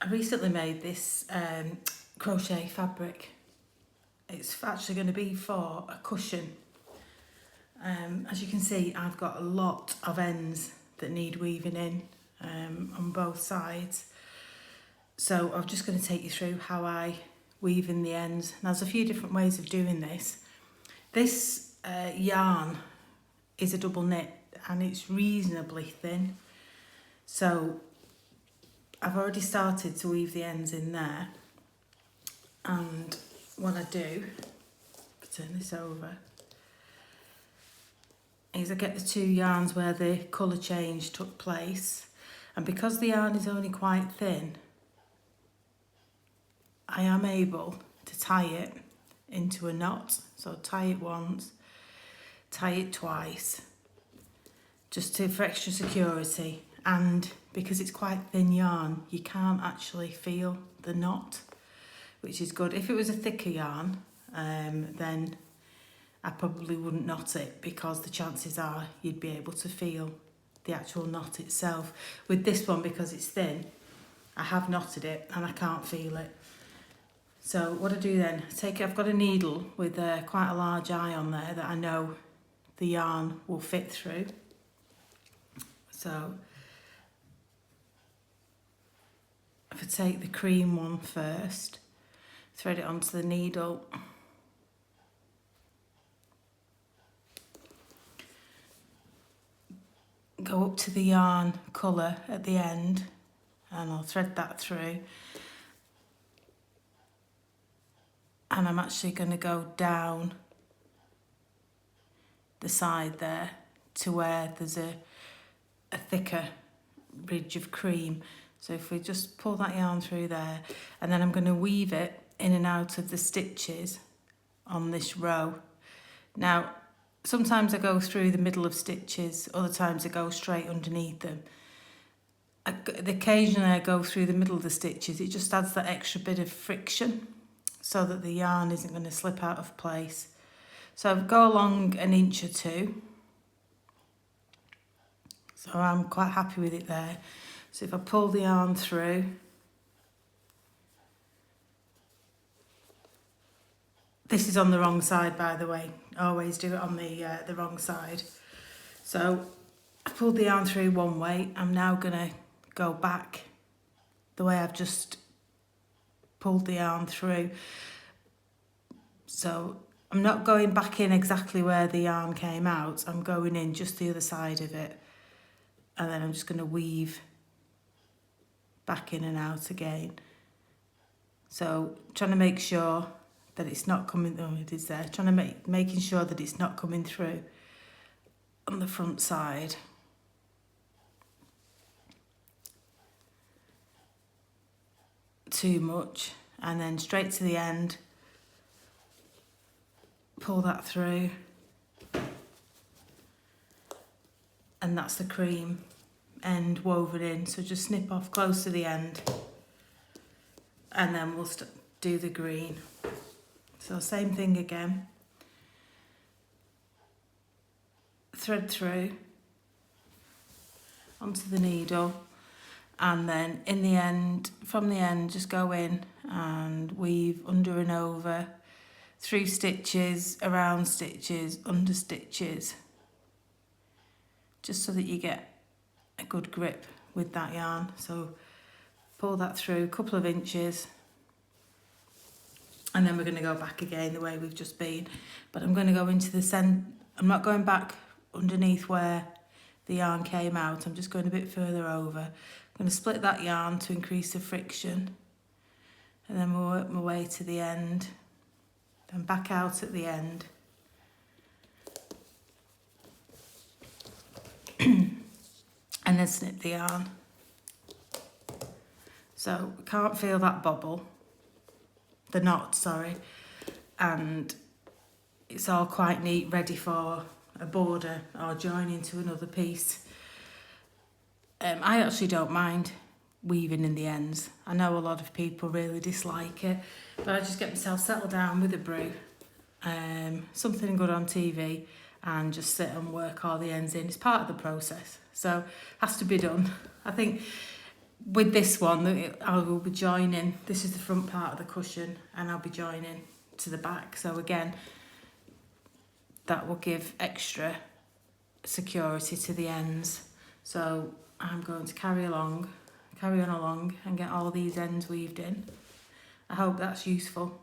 I recently made this crochet fabric. It's actually going to be for a cushion. As you can see, I've got a lot of ends that need weaving in on both sides. So I'm just going to take you through how I weave in the ends. Now, there's a few different ways of doing this. This yarn is a double knit and it's reasonably thin. So I've already started to weave the ends in there. And what I do, turn this over, is I get the two yarns where the colour change took place. And because the yarn is only quite thin, I am able to tie it into a knot. So tie it once, tie it twice, just for extra security. And because it's quite thin yarn, you can't actually feel the knot, which is good. If it was a thicker yarn, then I probably wouldn't knot it, because the chances are you'd be able to feel the actual knot itself. With this one, because it's thin, I have knotted it and I can't feel it. So what I do then, I've got a needle with quite a large eye on there that I know the yarn will fit through. So if I take the cream one first, thread it onto the needle, go up to the yarn colour at the end, and I'll thread that through. And I'm actually going to go down the side there to where there's a thicker ridge of cream. So if we just pull that yarn through there, and then I'm going to weave it in and out of the stitches on this row. Now, sometimes I go through the middle of stitches, other times I go straight underneath them. Occasionally I go through the middle of the stitches. It just adds that extra bit of friction so that the yarn isn't going to slip out of place. So go along an inch or two. So I'm quite happy with it there. So if I pull the yarn through, this is on the wrong side, by the way. I always do it on the wrong side. So I pulled the yarn through one way. I'm now going to go back the way I've just pulled the yarn through. So I'm not going back in exactly where the yarn came out. I'm going in just the other side of it. And then I'm just going to weave back in and out again. So trying to make sure that it's not coming, oh, it is there, trying to making sure that it's not coming through on the front side. Too much, and then straight to the end, pull that through, and that's the cream end woven in. So just snip off close to the end, and then we'll do the green. So same thing again, thread through onto the needle, and then in the end, from the end, just go in and weave under and over, through stitches, around stitches, under stitches, just so that you get a good grip with that yarn. So pull that through a couple of inches, and then we're going to go back again the way we've just been. But I'm going to go into the centre. I'm not going back underneath where the yarn came out. I'm just going a bit further over. I'm going to split that yarn to increase the friction, and then we'll work my way to the end, then back out at the end. And then snip the yarn. So we can't feel that bobble, the knot, sorry, and it's all quite neat, ready for a border or join into another piece. I actually don't mind weaving in the ends. I know a lot of people really dislike it, but I just get myself settled down with a brew, something good on TV, and just sit and work all the ends in. It's part of the process, so has to be done. I think with this one, I will be joining, this is the front part of the cushion, and I'll be joining to the back. So again, that will give extra security to the ends. So I'm going to carry on along and get all these ends weaved in. I hope that's useful.